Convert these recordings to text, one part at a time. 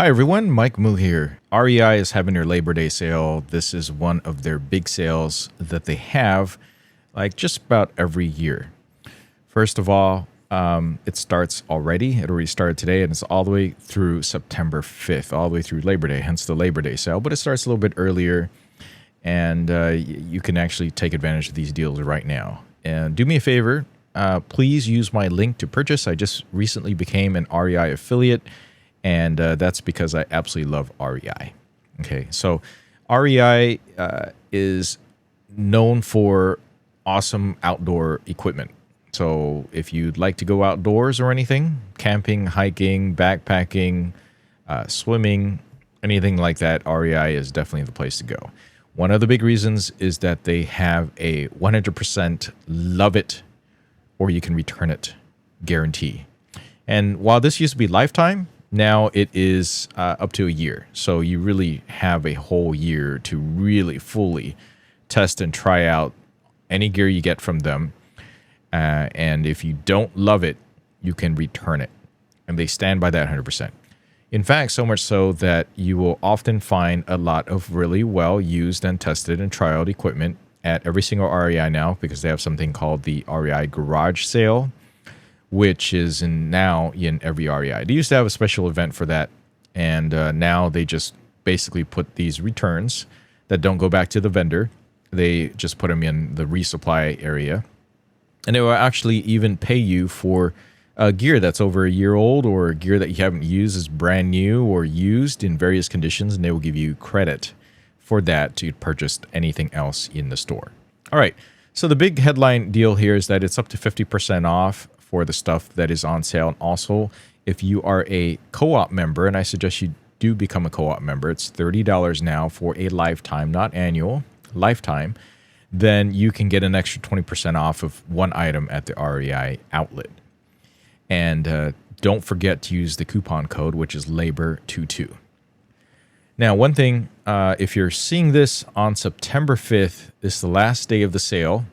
Hi everyone, Mike Moo here. REI is having their Labor Day sale. This is one of their big sales that they have like just about every year. First of all, it starts already. It already started today and it's all the way through September 5th, all the way through Labor Day, hence the Labor Day sale. But it starts a little bit earlier and you can actually take advantage of these deals right now. And do me a favor, please use my link to purchase. I just recently became an REI affiliate. And that's because I absolutely love REI. Okay, so REI is known for awesome outdoor equipment. So if you'd like to go outdoors or anything, camping, hiking, backpacking, swimming, anything like that, REI is definitely the place to go. One of the big reasons is that they have a 100% love it or you can return it guarantee. And while this used to be lifetime, now it is up to a year. So you really have a whole year to really fully test and try out any gear you get from them. And if you don't love it, you can return it. And they stand by that 100%. In fact, so much so that you will often find a lot of really well used and tested and trialed equipment at every single REI now because they have something called the Rei Garage Sale, which is now in every REI. They used to have a special event for that, and now they just basically put these returns that don't go back to the vendor. They just put them in the resupply area, and they will actually even pay you for gear that's over a year old or gear that you haven't used is brand new or used in various conditions, and they will give you credit for that to purchase anything else in the store. All right, so the big headline deal here is that it's up to 50% off for the stuff that is on sale. And also, if you are a co-op member, and I suggest you do become a co-op member, it's $30 now for a lifetime, not annual, lifetime, then you can get an extra 20% off of one item at the REI outlet. And don't forget to use the coupon code, which is LABOR22. Now, one thing, if you're seeing this on September 5th, this is the last day of the sale,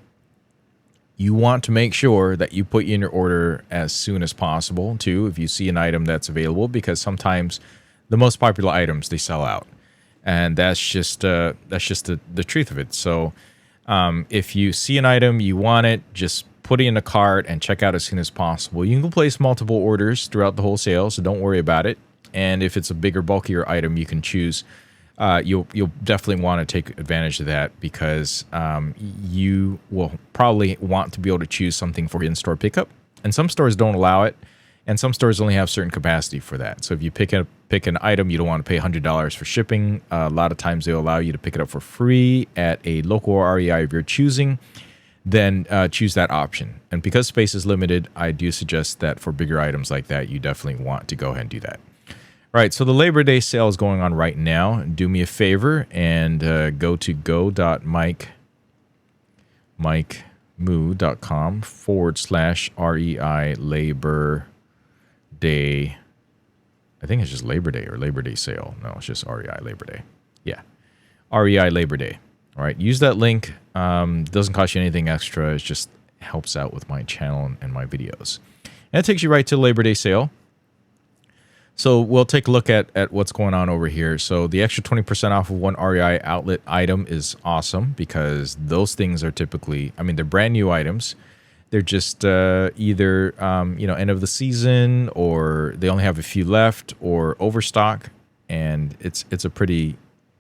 you want to make sure that you put in your order as soon as possible, too, if you see an item that's available, because sometimes the most popular items, they sell out. And that's just the truth of it. So if you see an item, you want it, just put it in a cart and check out as soon as possible. You can place multiple orders throughout the whole sale, so don't worry about it. And if it's a bigger, bulkier item, you can choose. You'll definitely want to take advantage of that because you will probably want to be able to choose something for in-store pickup. And some stores don't allow it, and some stores only have certain capacity for that. So if you pick an item, you don't want to pay $100 for shipping. A lot of times they'll allow you to pick it up for free at a local REI if you're choosing. Then choose that option. And because space is limited, I do suggest that for bigger items like that, you definitely want to go ahead and do that. All right, so the Labor Day sale is going on right now. Do me a favor and go to go.mikemoo.com/REI Labor Day. I think it's just Labor Day or Labor Day sale. No, it's just REI Labor Day. Yeah, REI Labor Day. All right, use that link. Doesn't cost you anything extra. It just helps out with my channel and my videos. And it takes you right to the Labor Day sale. So we'll take a look at what's going on over here. So the extra 20% off of one REI outlet item is awesome because those things are typically, I mean, they're brand new items. They're just either, end of the season or they only have a few left or overstock. And it's a pretty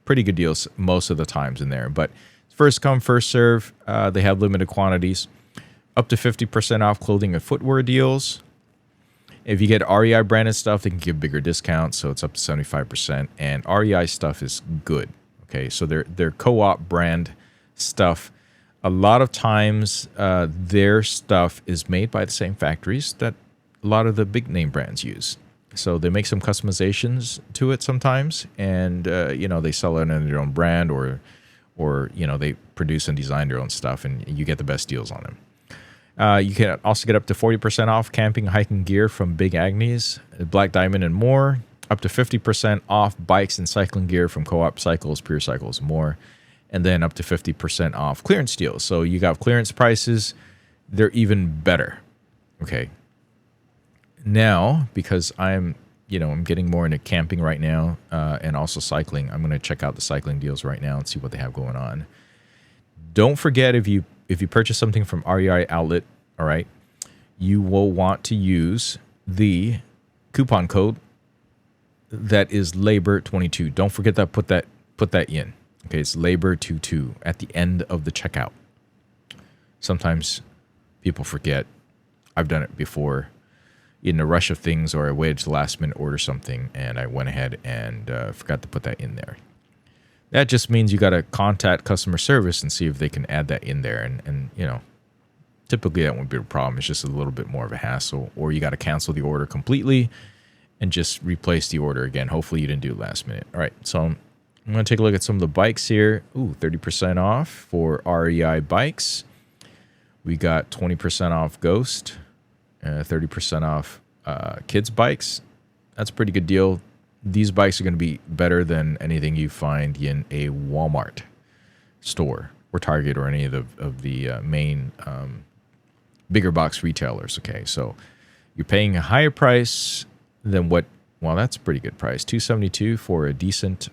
good deal most of the times in there. But first come, first serve. They have limited quantities. Up to 50% off clothing and footwear deals. If you get REI branded stuff, they can give bigger discounts, so it's up to 75%. And REI stuff is good. Okay, so their co-op brand stuff, a lot of times their stuff is made by the same factories that a lot of the big name brands use. So they make some customizations to it sometimes, and they sell it under their own brand, or they produce and design their own stuff, and you get the best deals on them. You can also get up to 40% off camping, hiking gear from Big Agnes, Black Diamond, and more. Up to 50% off bikes and cycling gear from Co-op Cycles, Pure Cycles, and more. And then up to 50% off clearance deals. So you got clearance prices. They're even better. Okay. Now, because I'm I'm getting more into camping right now, and also cycling. I'm going to check out the cycling deals right now and see what they have going on. Don't forget, if you purchase something from REI Outlet, all right, you will want to use the coupon code that is labor22. Don't forget that. Put that in. Okay, it's labor22 at the end of the checkout. Sometimes people forget. I've done it before in a rush of things, or I waited to the last minute order something, and I went ahead and forgot to put that in there. That just means you got to contact customer service and see if they can add that in there. And typically that won't be a problem. It's just a little bit more of a hassle. Or you got to cancel the order completely and just replace the order again. Hopefully you didn't do it last minute. All right, so I'm going to take a look at some of the bikes here. Ooh, 30% off for REI bikes. We got 20% off Ghost, 30% off kids' bikes. That's a pretty good deal. These bikes are going to be better than anything you find in a Walmart store or Target or any of the main bigger box retailers. Okay, so you're paying a higher price than what? Well, that's a pretty good price. $272 for a decent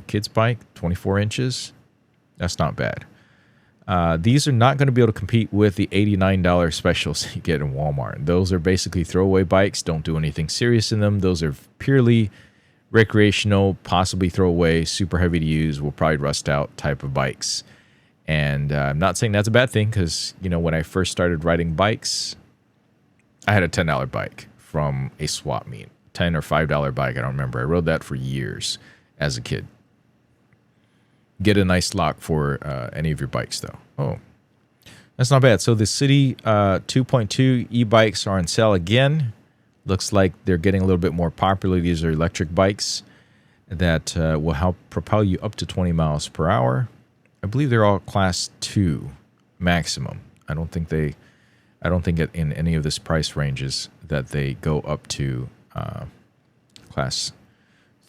kids bike, 24 inches. That's not bad. These are not going to be able to compete with the $89 specials you get in Walmart. Those are basically throwaway bikes. Don't do anything serious in them. Those are purely recreational, possibly throwaway, super heavy to use, will probably rust out type of bikes. And I'm not saying that's a bad thing, because when I first started riding bikes, I had a $10 bike from a swap meet, $10 or $5 bike. I don't remember. I rode that for years as a kid. Get a nice lock for any of your bikes, though. Oh, that's not bad. So the City 2.2 e-bikes are on sale again. Looks like they're getting a little bit more popular. These are electric bikes that will help propel you up to 20 miles per hour. I believe they're all class 2 maximum. I don't think in any of this price ranges that they go up to class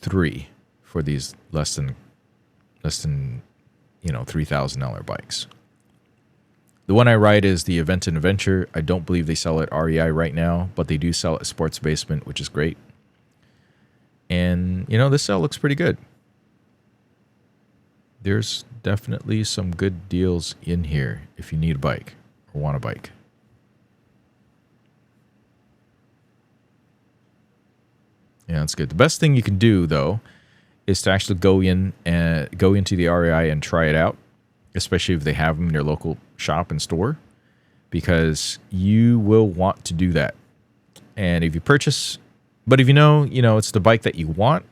3 for these less than $3,000 bikes. The one I ride is the Event and Adventure. I don't believe they sell at REI right now, but they do sell at Sports Basement, which is great. And this sale looks pretty good. There's definitely some good deals in here if you need a bike or want a bike. Yeah, that's good. The best thing you can do, though, is to actually go into the REI and try it out, especially if they have them in your local shop and store, because you will want to do that. And if you purchase, but if it's the bike that you want,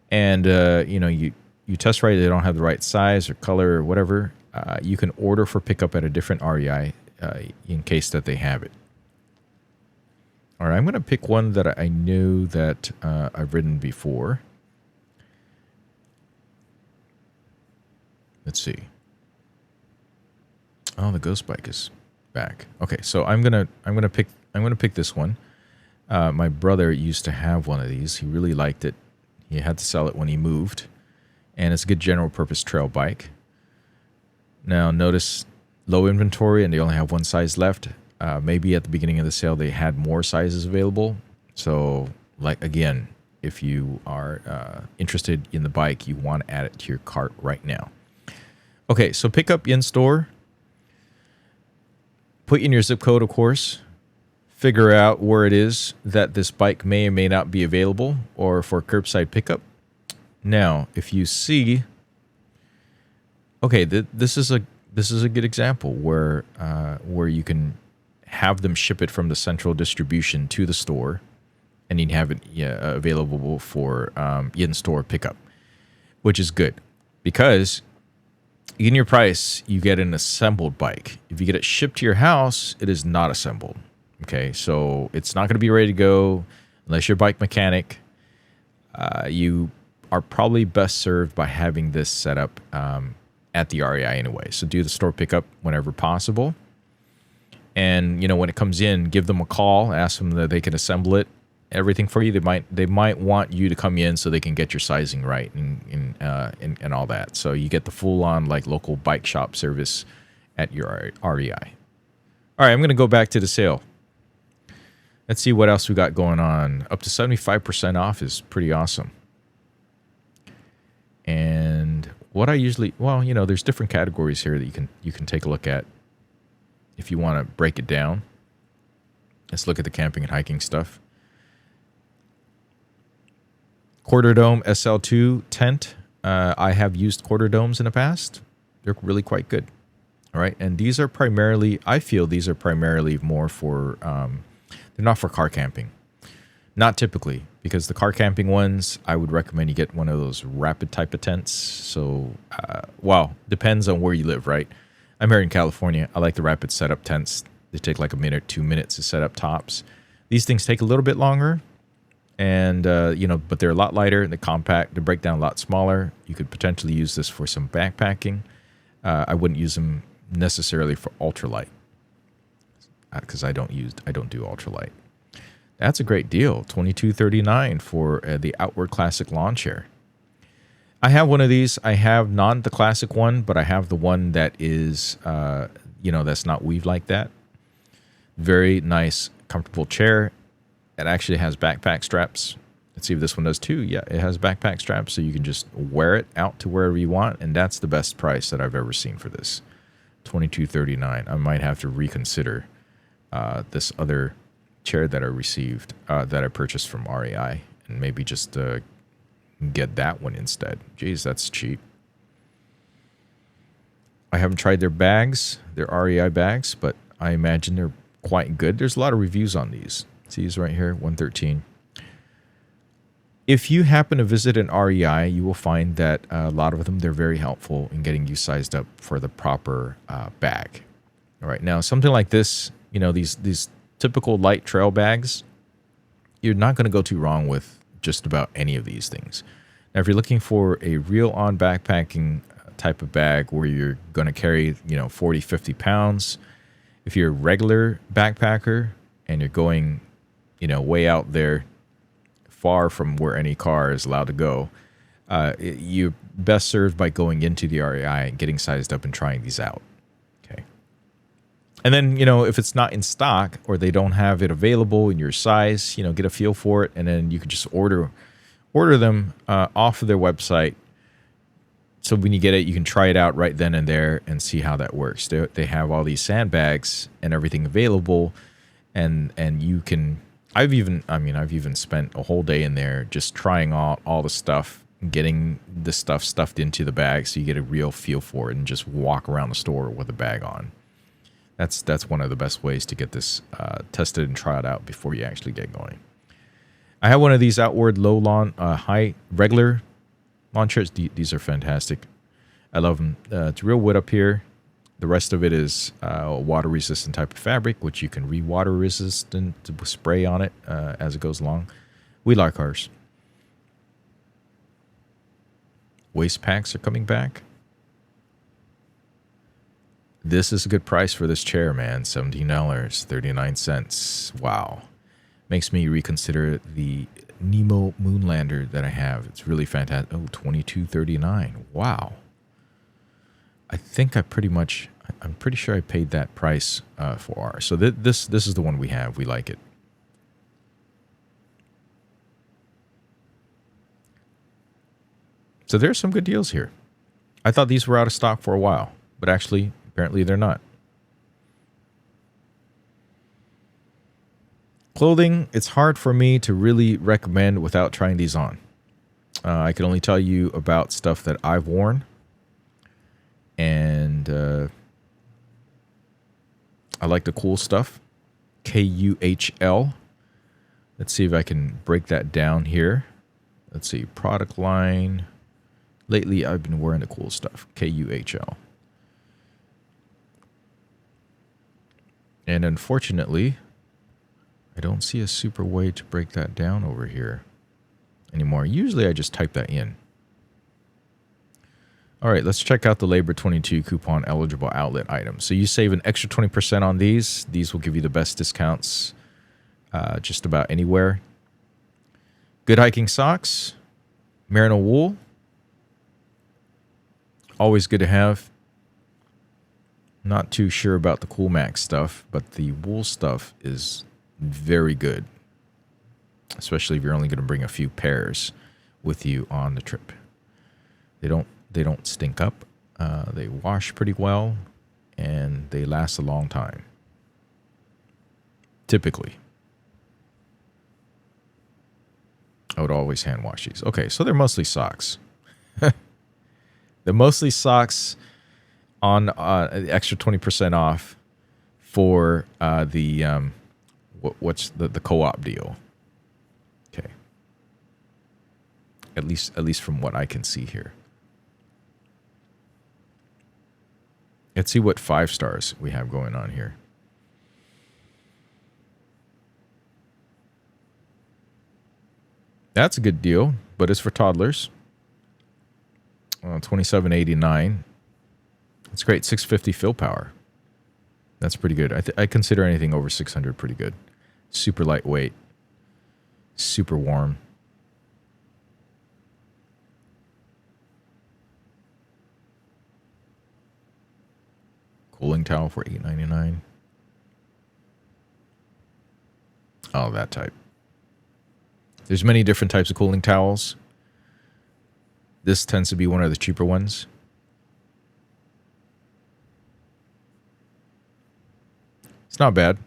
and you test ride, they don't have the right size or color or whatever, you can order for pickup at a different REI in case that they have it. All right, I'm going to pick one that I knew that I've ridden before. Let's see. Oh, the Ghost bike is back. Okay, so I'm gonna pick this one. My brother used to have one of these. He really liked it. He had to sell it when he moved, and it's a good general purpose trail bike. Now notice low inventory, and they only have one size left. Maybe at the beginning of the sale they had more sizes available. So, again, if you are interested in the bike, you want to add it to your cart right now. Okay, so pick up in store. Put in your zip code, of course. Figure out where it is that this bike may or may not be available, or for curbside pickup. Now, if you see, okay, this is a good example where you can have them ship it from the central distribution to the store, and you can have it available for in-store pickup, which is good because in your price, you get an assembled bike. If you get it shipped to your house, it is not assembled. Okay, so it's not going to be ready to go unless you're a bike mechanic. You are probably best served by having this set up at the REI anyway. So do the store pickup whenever possible. And when it comes in, give them a call, ask them that they can assemble it, everything for you. They might want you to come in so they can get your sizing right and all that. So you get the full on local bike shop service at your REI. All right, I'm going to go back to the sale. Let's see what else we got going on. Up to 75% off is pretty awesome. And what I usually, well, you know, there's different categories here that you can take a look at if you want to break it down. Let's look at the camping and hiking stuff. Quarter Dome SL2 tent. I have used quarter domes in the past. They're really quite good. All right. And these are primarily, I feel these are primarily more for, they're not for car camping. Not typically, because the car camping ones, I would recommend you get one of those rapid type of tents. So, well, depends on where you live, right? I'm here in California. I like the rapid setup tents. They take like a minute, 2 minutes to set up tops. These things take a little bit longer. And, you know, but they're a lot lighter. They're compact. They break down a lot smaller. You could potentially use this for some backpacking. I wouldn't use them necessarily for ultralight because I don't do ultralight. That's a great deal. $22.39 for the Outward Classic lawn chair. I have one of these. I have not the classic one, but I have the one that is, you know, that's not weaved like that. Very nice, comfortable chair. It actually has backpack straps. Let's see if this one does too. Yeah, it has backpack straps, so you can just wear it out to wherever you want, and that's the best price that I've ever seen for this. $22.39. I might have to reconsider this other chair that I received, that I purchased from REI, and maybe just get that one instead. Jeez, that's cheap. I haven't tried their bags, their REI bags, but I imagine they're quite good. There's a lot of reviews on these. See these right here, 113. If you happen to visit an REI, you will find that a lot of them, they're very helpful in getting you sized up for the proper bag. All right, now something like this, you know, these typical light trail bags, you're not going to go too wrong with just about any of these things. Now, if you're looking for a real on backpacking type of bag where you're going to carry, you know, 40, 50 pounds, if you're a regular backpacker and you're going, you know, way out there, far from where any car is allowed to go, you're best served by going into the REI and getting sized up and trying these out. Okay. And then, you know, if it's not in stock or they don't have it available in your size, you know, get a feel for it, and then you can just order them off of their website. So when you get it, you can try it out right then and there and see how that works. They have all these sandbags and everything available, and you can. I've even spent a whole day in there just trying all the stuff, getting the stuff stuffed into the bag so you get a real feel for it, and just walk around the store with a bag on. That's one of the best ways to get this tested and tried out before you actually get going. I have one of these Outward low lawn, high regular lawn chairs. These are fantastic. I love them. It's real wood up here. The rest of it is water-resistant type of fabric, which you can re-water resistant to spray on it as it goes along. We like ours. Waist packs are coming back. This is a good price for this chair, man. $17.39. Wow. Makes me reconsider the Nemo Moonlander that I have. It's really fantastic. Oh, $22.39. Wow. I think I'm pretty sure I paid that price for ours. So this is the one we have. We like it. So there's some good deals here. I thought these were out of stock for a while, but actually, apparently they're not. Clothing, it's hard for me to really recommend without trying these on. I can only tell you about stuff that I've worn. And I like the cool stuff. KUHL. Let's see if I can break that down here. Let's see. Product line. Lately, I've been wearing the cool stuff. KUHL. And unfortunately, I don't see a super way to break that down over here anymore. Usually, I just type that in. All right, let's check out the Labor 22 coupon eligible outlet items. So you save an extra 20% on these. These will give you the best discounts just about anywhere. Good hiking socks, merino wool. Always good to have. Not too sure about the Cool Max stuff, but the wool stuff is Very good, especially if you're only going to bring a few pairs with you on the trip. They don't stink up. They wash pretty well, and they last a long time. Typically. I would always hand wash these. Okay, so they're mostly socks. They're mostly socks on extra 20% off for what's the co-op deal. Okay. At least from what I can see here. Let's see what 5 stars we have going on here. That's a good deal, but it's for toddlers. $27.89. It's great. 650 fill power. That's pretty good. I consider anything over 600 pretty good. Super lightweight. Super warm. Cooling towel for $8.99. Oh, that type. There's many different types of cooling towels. This tends to be one of the cheaper ones. It's not bad.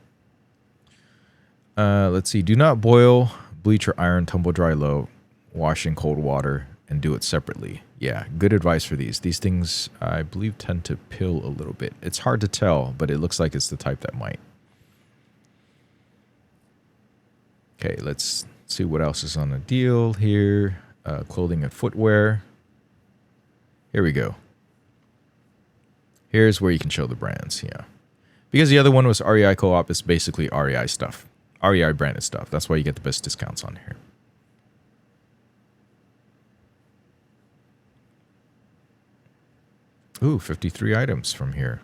Let's see. Do not boil, bleach, or iron, tumble dry low, wash in cold water, and do it separately. Yeah, good advice for these. These things, I believe, tend to pill a little bit. It's hard to tell, but it looks like it's the type that might. Okay, let's see what else is on the deal here. Clothing and footwear. Here we go. Here's where you can show the brands, yeah. Because the other one was REI Co-op, it's basically REI stuff. REI branded stuff. That's why you get the best discounts on here. Ooh, 53 items from here.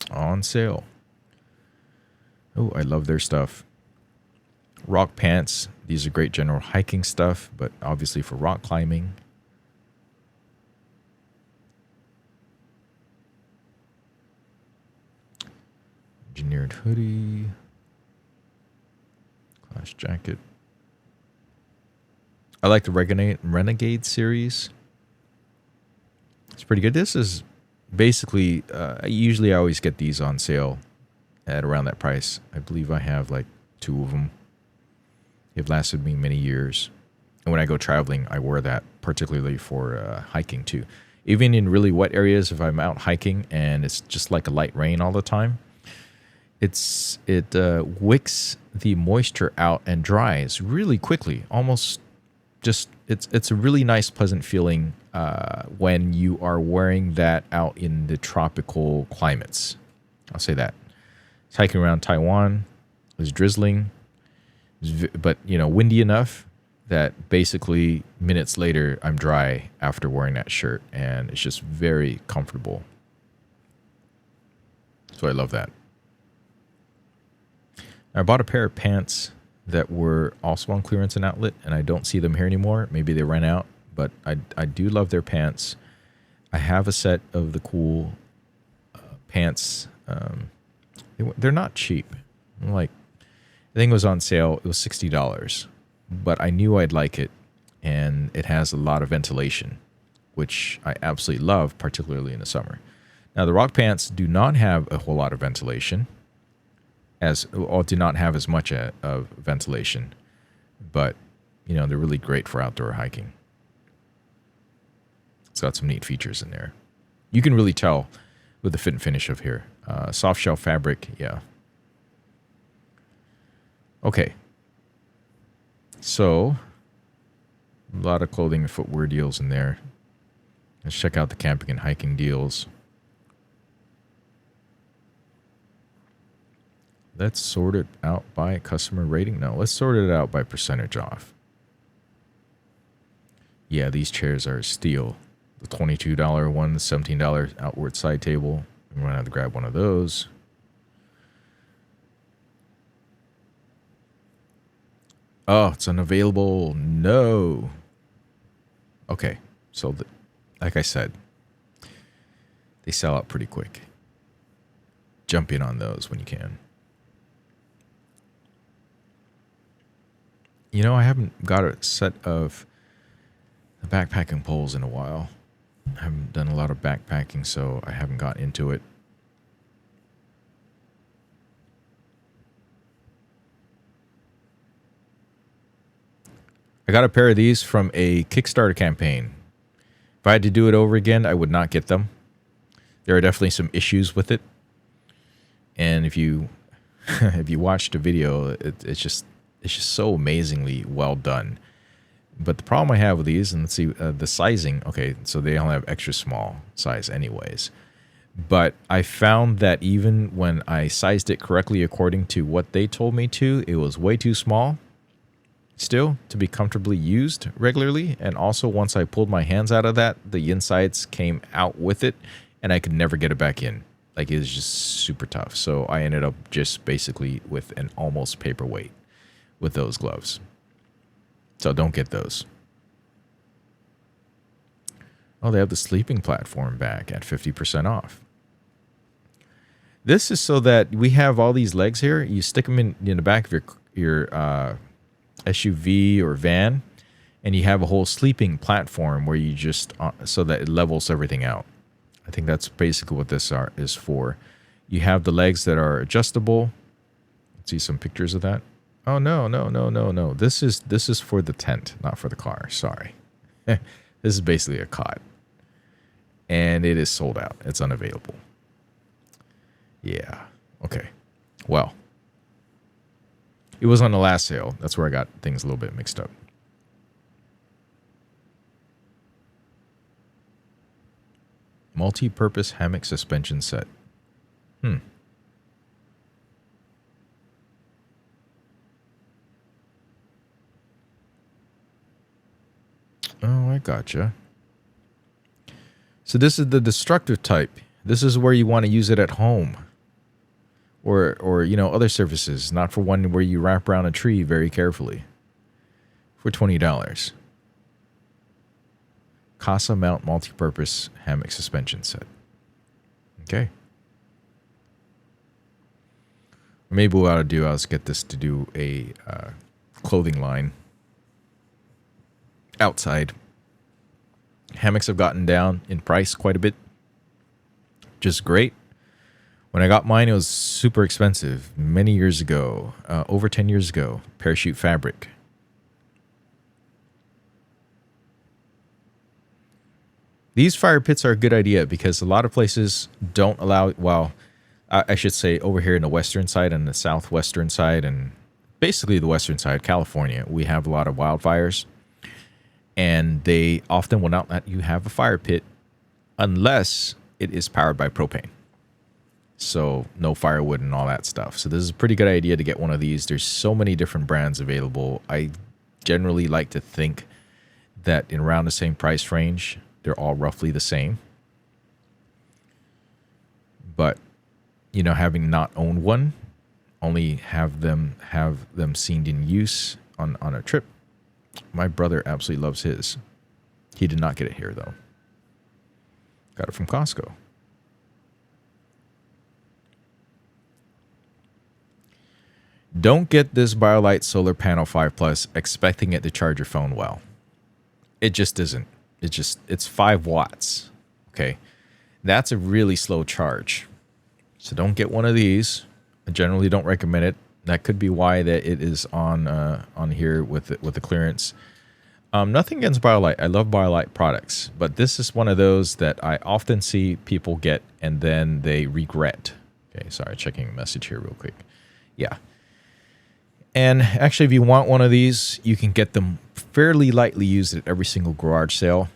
On sale. Oh, I love their stuff. Rock pants. These are great general hiking stuff, but obviously for rock climbing. Engineered hoodie. Clash jacket. I like the Renegade series. It's pretty good. This is basically, usually I always get these on sale at around that price. I believe I have like 2 of them. They've lasted me many years. And when I go traveling, I wear that particularly for hiking too. Even in really wet areas, if I'm out hiking and it's just like a light rain all the time, it wicks the moisture out and dries really quickly. Almost just, it's a really nice, pleasant feeling when you are wearing that out in the tropical climates. I'll say that. It's hiking around Taiwan. It was drizzling. But, windy enough that basically minutes later I'm dry after wearing that shirt, and it's just very comfortable. So I love that. I bought a pair of pants that were also on clearance and outlet, and I don't see them here anymore. Maybe they ran out, but I do love their pants. I have a set of the cool pants. They're not cheap. The thing was on sale. It was $60, but I knew I'd like it, and it has a lot of ventilation, which I absolutely love, particularly in the summer. Now, the rock pants do not have a whole lot of ventilation, or do not have as much of ventilation, but, they're really great for outdoor hiking. It's got some neat features in there. You can really tell with the fit and finish of here. Soft shell fabric, yeah. Okay, so a lot of clothing and footwear deals in there. Let's check out the camping and hiking deals. Let's sort it out by customer rating. No, let's sort it out by percentage off. Yeah, these chairs are steel. The $22 one, the $17 outward side table. I'm going to have to grab one of those. Oh, it's unavailable. No. Okay. So, like I said, they sell out pretty quick. Jump in on those when you can. I haven't got a set of the backpacking poles in a while. I haven't done a lot of backpacking, so I haven't got into it. I got a pair of these from a Kickstarter campaign. If I had to do it over again, I would not get them. There are definitely some issues with it. And if you if you watched the video, it's just so amazingly well done. But the problem I have with these, and let's see, the sizing, okay, so they only have extra small size anyways. But I found that even when I sized it correctly according to what they told me to, it was way too small still to be comfortably used regularly. And also once I pulled my hands out of that, the insides came out with it and I could never get it back in. Like, it was just super tough. So I ended up just basically with an almost paperweight with those gloves. So don't get those. Oh, they have the sleeping platform back at 50% off. This is so that we have all these legs here. You stick them in the back of your SUV or van, and you have a whole sleeping platform where you just, so that it levels everything out. I think that's basically what this is for. You have the legs that are adjustable. Let's see some pictures of that. Oh, no. This is for the tent, not for the car. Sorry. This is basically a cot. And it is sold out. It's unavailable. Yeah. Okay. Well, it was on the last sale. That's where I got things a little bit mixed up. Multi-purpose hammock suspension set. Oh, I gotcha. So this is the destructive type. This is where you want to use it at home. Or other surfaces, not for one where you wrap around a tree very carefully. For $20. Casa mount multi-purpose hammock suspension set. Okay. Maybe what I ought to do is get this to do a clothing line outside. Hammocks have gotten down in price quite a bit. Just great. When I got mine, it was super expensive many years ago, over 10 years ago. Parachute fabric. These fire pits are a good idea because a lot of places don't allow, well, I should say over here in the western side and the southwestern side and basically the western side, California, we have a lot of wildfires. And they often will not let you have a fire pit unless it is powered by propane. So no firewood and all that stuff. So this is a pretty good idea to get one of these. There's so many different brands available. I generally like to think that in around the same price range, they're all roughly the same. But, having not owned one, only have them seen in use on a trip. My brother absolutely loves his. He did not get it here, though. Got it from Costco. Don't get this BioLite Solar Panel 5 Plus expecting it to charge your phone well. It just isn't. It's 5 watts. Okay. That's a really slow charge. So don't get one of these. I generally don't recommend it. That could be why that it is on here with the clearance. Nothing against BioLite. I love BioLite products, but this is one of those that I often see people get and then they regret. Okay, sorry, checking a message here real quick. Yeah. And actually, if you want one of these, you can get them fairly lightly used at every single garage sale.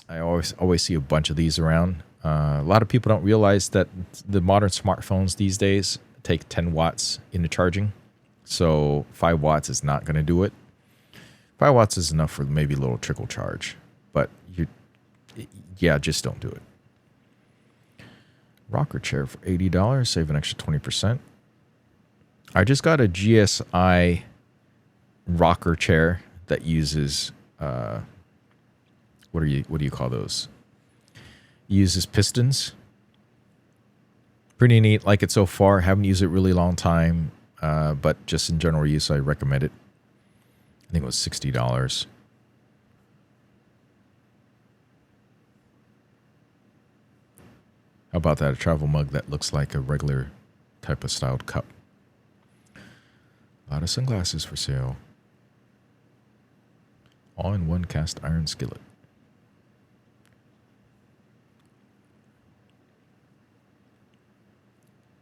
I always see a bunch of these around. A lot of people don't realize that the modern smartphones these days take 10 watts into charging. So 5 watts is not going to do it. 5 watts is enough for maybe a little trickle charge. But just don't do it. Rocker chair for $80, save an extra 20%. I just got a GSI rocker chair that uses what do you call those? It uses pistons. Pretty neat. Like it so far. Haven't used it really long time, but just in general use, I recommend it. I think it was $60. How about that? A travel mug that looks like a regular type of styled cup. A lot of sunglasses for sale. All in one cast iron skillet.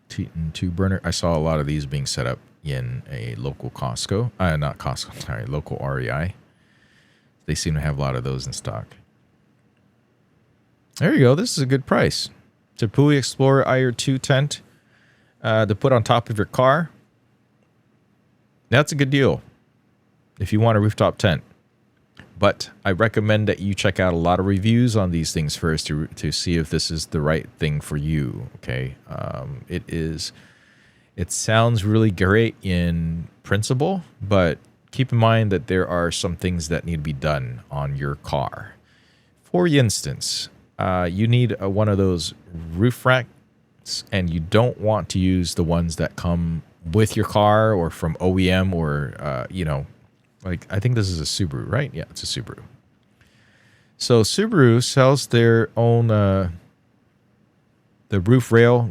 Teton 2 burner. I saw a lot of these being set up in a local Costco. Not Costco, sorry, local REI. They seem to have a lot of those in stock. There you go. This is a good price. Tepui Explorer IR2 tent to put on top of your car. That's a good deal if you want a rooftop tent. But I recommend that you check out a lot of reviews on these things first to see if this is the right thing for you. Okay, it sounds really great in principle, but keep in mind that there are some things that need to be done on your car. For instance, you need one of those roof racks, and you don't want to use the ones that come with your car or from OEM or, like I think this is a Subaru, right? Yeah, it's a Subaru. So Subaru sells their own the roof rail,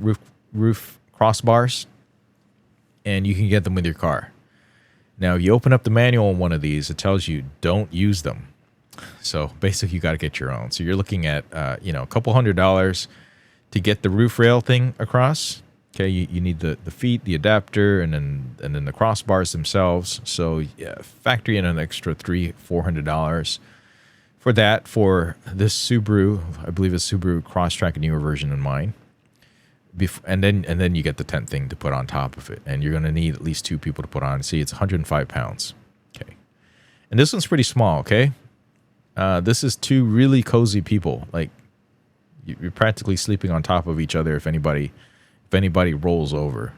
roof crossbars, and you can get them with your car. Now, you open up the manual on one of these, it tells you don't use them. So basically, you got to get your own. So you're looking at a couple $100 to get the roof rail thing across. Okay, you need the feet, the adapter, and then the crossbars themselves. So yeah, factory in an extra $300-400 for that for this Subaru. I believe it's Subaru Crosstrek, a newer version than mine. And then you get the tent thing to put on top of it, and you're going to need at least 2 people to put on. See, it's 105 pounds. Okay, and this one's pretty small. Okay, this is 2 really cozy people. Like you're practically sleeping on top of each other if anybody rolls over.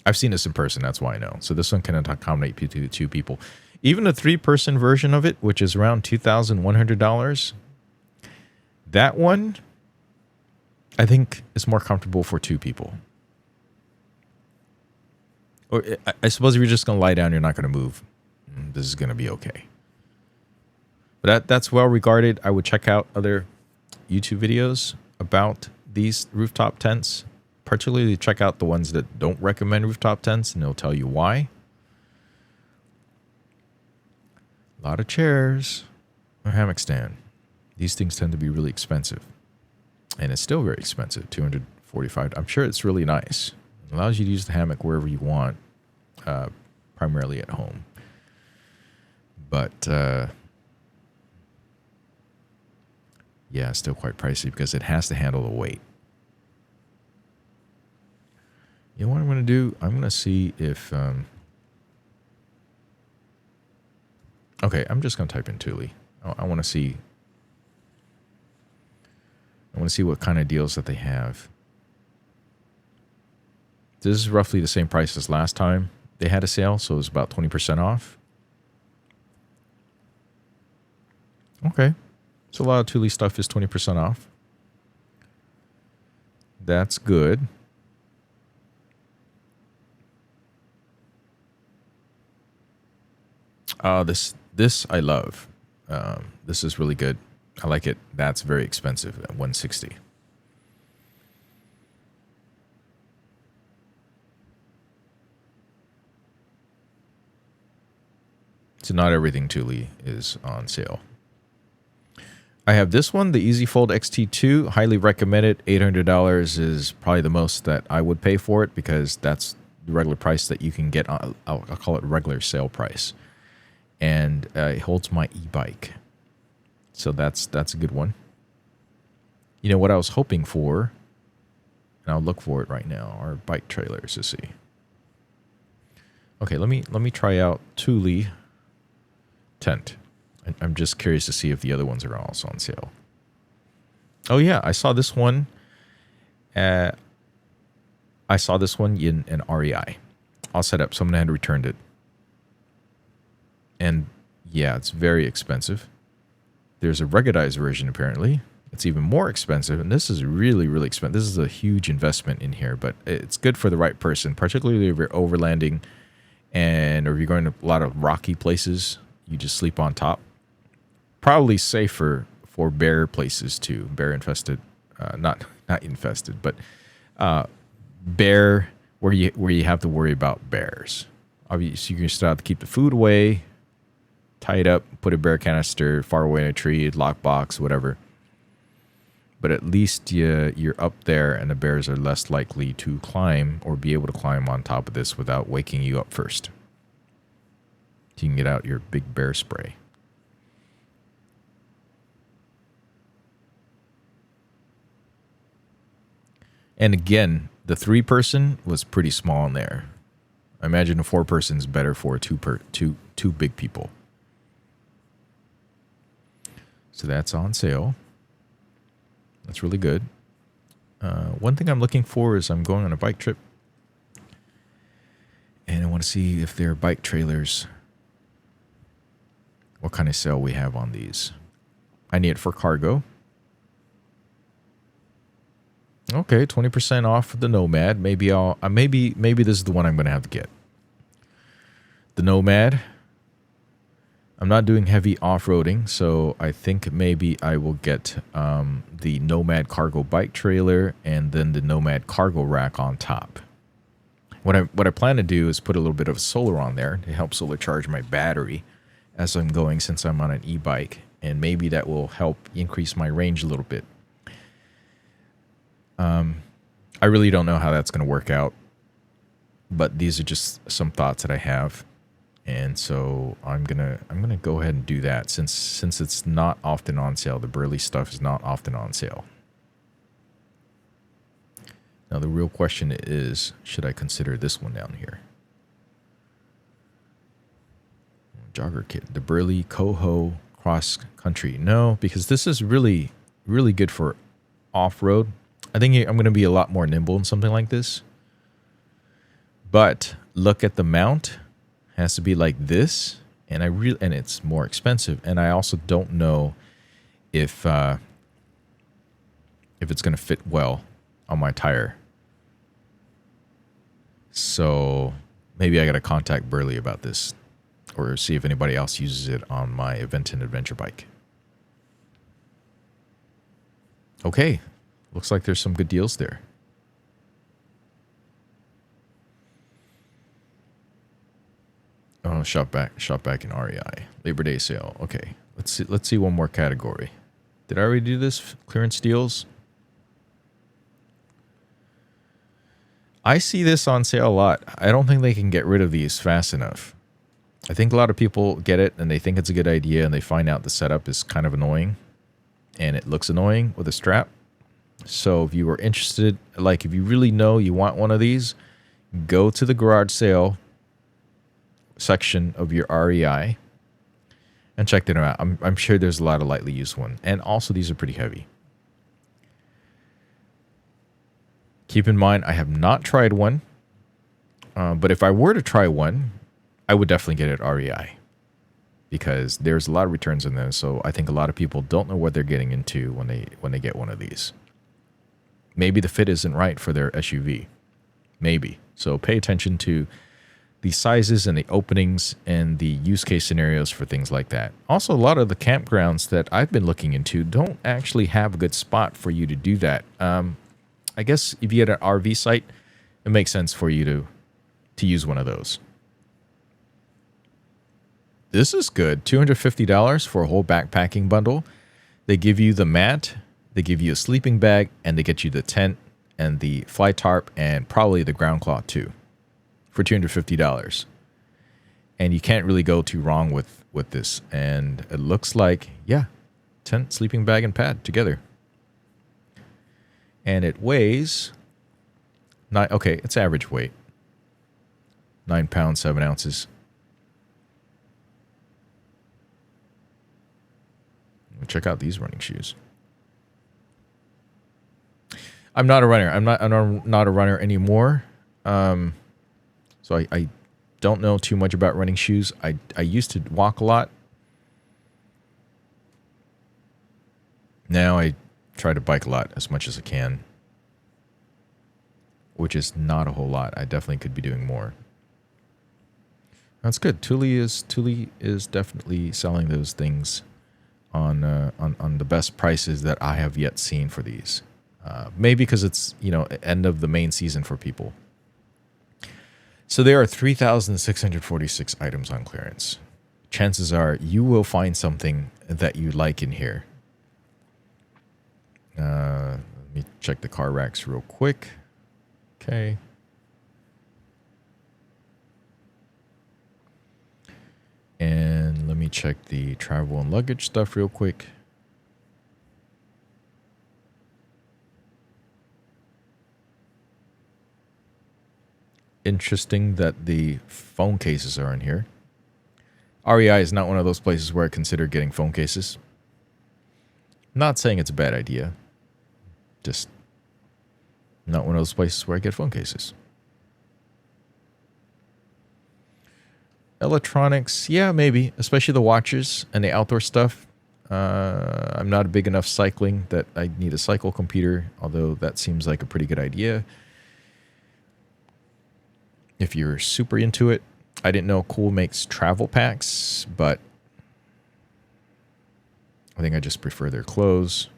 I've seen this in person, that's why I know. So this one can accommodate 2 people. Even the 3-person version of it, which is around $2,100, that one I think is more comfortable for 2 people. Or I suppose if you're just going to lie down, you're not going to move, this is going to be okay. But that's well regarded. I would check out other YouTube videos about these rooftop tents. Particularly check out the ones that don't recommend rooftop tents, and they'll tell you why. A lot of chairs. A hammock stand. These things tend to be really expensive. And it's still very expensive, $245. I'm sure it's really nice. It allows you to use the hammock wherever you want, primarily at home. But, yeah, it's still quite pricey because it has to handle the weight. You know what I'm going to do? I'm going to see if... okay, I'm just going to type in Thule. I want to see... I want to see what kind of deals that they have. This is roughly the same price as last time they had a sale, so it was about 20% off. Okay. So a lot of Thule stuff is 20% off. That's good. This I love. This is really good. I like it. That's very expensive at $160. So not everything Thule is on sale. I have this one, the Easy Fold XT2. Highly recommend it. $800 is probably the most that I would pay for it because that's the regular price that you can get. I'll call it regular sale price. And it holds my e-bike. So that's a good one. You know what I was hoping for, and I'll look for it right now, are bike trailers to see. Okay, let me try out Thule tent. I'm just curious to see if the other ones are also on sale. Oh yeah, I saw this one. I saw this one in an REI. All set up. Someone had returned it. And yeah, it's very expensive. There's a ruggedized version, apparently. It's even more expensive, and this is really, really expensive. This is a huge investment in here, but it's good for the right person, particularly if you're overlanding or if you're going to a lot of rocky places You just sleep on top. Probably safer for bear places too. Bear infested, not infested, but bear where you have to worry about bears. Obviously, you're still have to keep the food away, tie it up, put a bear canister far away in a tree, lockbox, whatever. But at least you're up there, and the bears are less likely to climb or be able to climb on top of this without waking you up first. You can get out your big bear spray. And again, the 3-person was pretty small in there. I imagine a 4-person is better for two big people. So that's on sale. That's really good. One thing I'm looking for is I'm going on a bike trip, and I want to see if there are bike trailers. What kind of sale we have on these? I need it for cargo. Okay, 20% off the Nomad. Maybe maybe this is the one I'm going to have to get. The Nomad. I'm not doing heavy off-roading, so I think maybe I will get the Nomad cargo bike trailer and then the Nomad cargo rack on top. What I plan to do is put a little bit of solar on there to help solar charge my battery as I'm going, since I'm on an e-bike, and maybe that will help increase my range a little bit. I really don't know how that's going to work out, but these are just some thoughts that I have. And so I'm gonna go ahead and do that since it's not often on sale. The Burley stuff is not often on sale. Now the real question is, should I consider this one down here? Jogger kit, the Burley Coho Cross Country. No, because this is really, really good for off-road. I think I'm going to be a lot more nimble in something like this. But look at the mount. Has to be like this, and it's more expensive, and I also don't know if it's going to fit well on my tire. So maybe I got to contact Burley about this, or see if anybody else uses it on my event and adventure bike. Okay, looks like there's some good deals there. Oh, shop back in REI. Labor Day sale. Okay, let's see one more category. Did I already do this? Clearance deals. I see this on sale a lot. I don't think they can get rid of these fast enough. I think a lot of people get it and they think it's a good idea, and they find out the setup is kind of annoying, and it looks annoying with a strap. So if you were interested, like if you really know you want one of these, go to the garage sale section of your REI and check them out. I'm sure there's a lot of lightly used ones, and also these are pretty heavy. Keep in mind, I have not tried one, but if I were to try one, I would definitely get it at REI, because there's a lot of returns in them. So I think a lot of people don't know what they're getting into when they get one of these. Maybe the fit isn't right for their SUV, maybe. So pay attention to the sizes and the openings and the use case scenarios for things like that. Also, a lot of the campgrounds that I've been looking into don't actually have a good spot for you to do that. I guess if you get an RV site, it makes sense for you to use one of those. This is good. $250 for a whole backpacking bundle. They give you the mat, they give you a sleeping bag, and they get you the tent and the fly tarp and probably the ground cloth too, for $250. And you can't really go too wrong with this. And it looks like, yeah, tent, sleeping bag, and pad together. And it weighs it's average weight. 9 pounds, 7 ounces. Check out these running shoes. I'm not a runner. I'm not a runner anymore. So I don't know too much about running shoes. I used to walk a lot. Now I try to bike a lot, as much as I can, which is not a whole lot. I definitely could be doing more. That's good. Thule is definitely selling those things on the best prices that I have yet seen for these. Maybe because it's end of the main season for people. So there are 3,646 items on clearance. Chances are you will find something that you like in here. Let me check the car racks real quick. Okay. And let me check the travel and luggage stuff real quick. Interesting that the phone cases are in here. REI is not one of those places where I consider getting phone cases. Not saying it's a bad idea. Just not one of those places where I get phone cases. Electronics, yeah, maybe. Especially the watches and the outdoor stuff. I'm not big enough cycling that I need a cycle computer, although that seems like a pretty good idea. If you're super into it. I didn't know Cool makes travel packs, but I think I just prefer their clothes.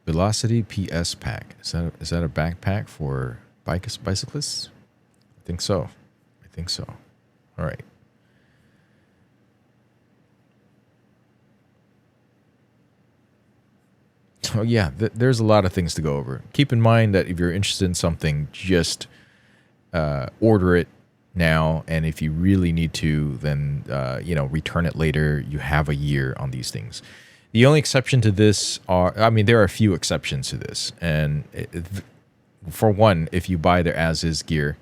Velocity PS pack. Is that a backpack for bicyclists? I think so. All right. Oh yeah, there's a lot of things to go over. Keep in mind that if you're interested in something, just order it now, and if you really need to, then return it later. You have a year on these things. The only exception to this there are a few exceptions to this, and for one, if you buy their as-is gear,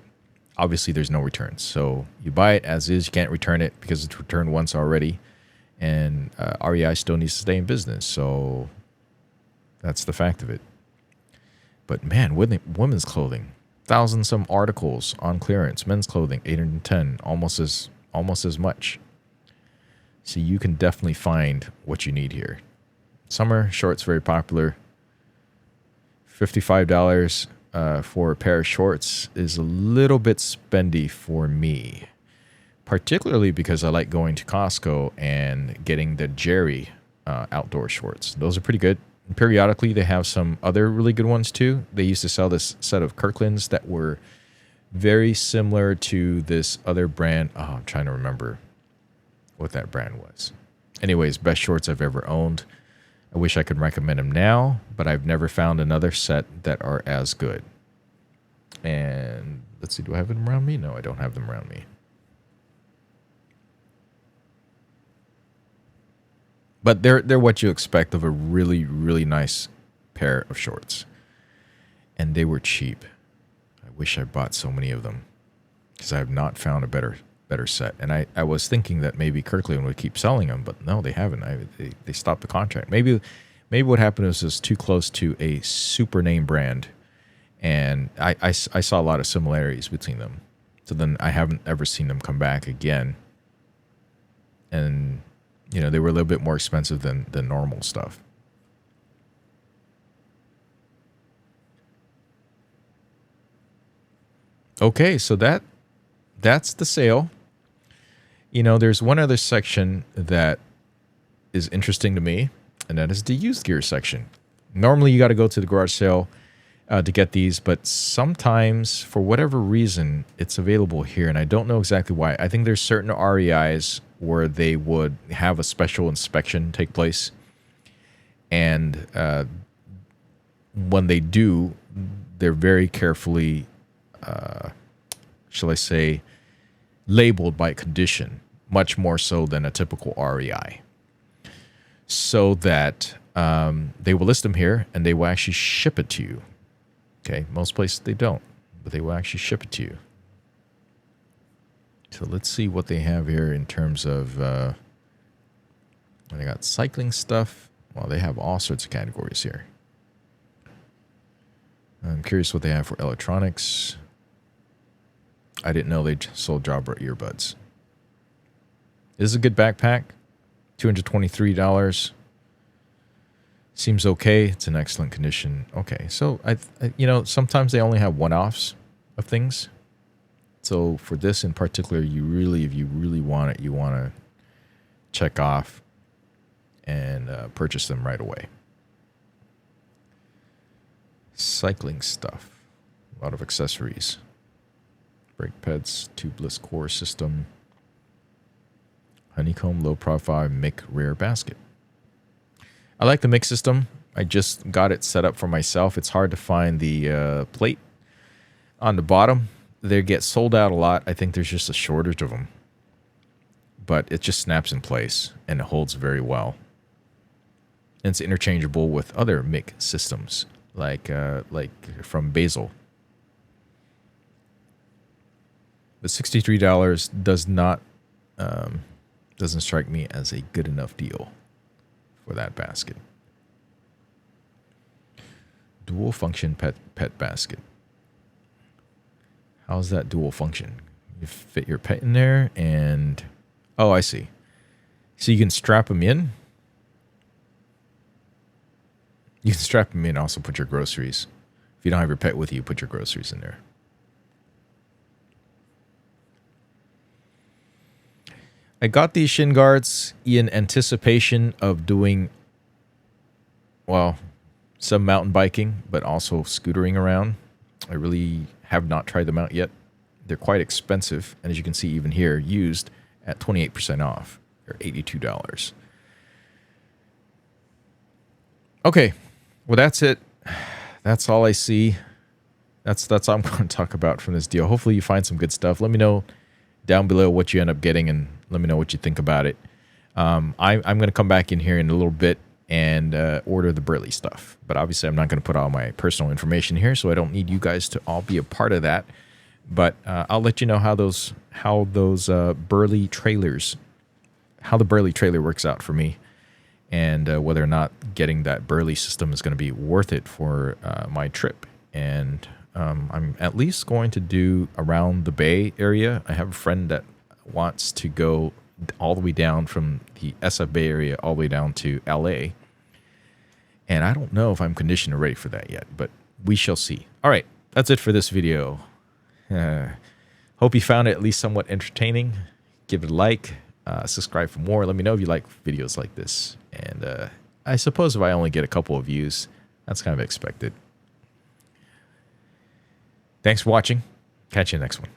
obviously there's no returns. So you buy it as is, you can't return it because it's returned once already, and REI still needs to stay in business. So that's the fact of it. But man, women's clothing, 1,000 some articles on clearance. Men's clothing, 810, almost as much. So you can definitely find what you need here. Summer shorts, very popular. $55 for a pair of shorts is a little bit spendy for me, particularly because I like going to Costco and getting the Jerry outdoor shorts. Those are pretty good. And periodically, they have some other really good ones too. They used to sell this set of Kirklands that were very similar to this other brand. Oh, I'm trying to remember what that brand was. Anyways, best shorts I've ever owned. I wish I could recommend them now, but I've never found another set that are as good. And let's see, do I have them around me? No, I don't have them around me. But they're what you expect of a really, really nice pair of shorts. And they were cheap. I wish I bought so many of them because I have not found a better set. And I was thinking that maybe Kirkland would keep selling them, but no, they haven't. They stopped the contract. Maybe what happened was it was too close to a super name brand, and I saw a lot of similarities between them. So then I haven't ever seen them come back again. And they were a little bit more expensive than the normal stuff. Okay, so that's the sale. There's one other section that is interesting to me, and that is the used gear section. Normally, you got to go to the garage sale to get these, but sometimes, for whatever reason, it's available here, and I don't know exactly why. I think there's certain REIs where they would have a special inspection take place, and when they do, they're very carefully, shall I say, labeled by condition, much more so than a typical REI. So that they will list them here and they will actually ship it to you. Okay, most places they don't, but they will actually ship it to you. So let's see what they have here in terms of, they got cycling stuff. Well, they have all sorts of categories here. I'm curious what they have for electronics. I didn't know they sold Jabra earbuds. This is a good backpack. $223. Seems okay. It's in excellent condition. Okay, so sometimes they only have one-offs of things. So for this in particular, if you really want it, you want to check off and purchase them right away. Cycling stuff. A lot of accessories. Brake pads, tubeless core system. Honeycomb low profile Mick rear basket. I like the Mick system. I just got it set up for myself. It's hard to find the plate on the bottom. They get sold out a lot. I think there's just a shortage of them. But it just snaps in place and it holds very well. And it's interchangeable with other Mick systems, like from Basil. The $63 doesn't strike me as a good enough deal for that basket. Dual function pet basket. How's that dual function? You fit your pet in there and... Oh, I see. So you can strap them in. You can strap them in and also put your groceries. If you don't have your pet with you, put your groceries in there. I got these shin guards in anticipation of doing, well, some mountain biking, but also scootering around. I really have not tried them out yet. They're quite expensive, and as you can see even here, used at 28% off, or $82. Okay, well that's it. That's all I see. That's all I'm going to talk about from this deal. Hopefully you find some good stuff. Let me know down below what you end up getting, and let me know what you think about it. I'm going to come back in here in a little bit and order the Burley stuff. But obviously I'm not going to put all my personal information here, so I don't need you guys to all be a part of that. But I'll let you know how those Burley trailers, how the Burley trailer works out for me, and whether or not getting that Burley system is going to be worth it for my trip. And I'm at least going to do around the Bay area. I have a friend that wants to go all the way down from the SF Bay area all the way down to LA. And I don't know if I'm conditioned or ready for that yet, but we shall see. All right, that's it for this video. Hope you found it at least somewhat entertaining. Give it a like, subscribe for more. Let me know if you like videos like this. And I suppose if I only get a couple of views, that's kind of expected. Thanks for watching. Catch you next one.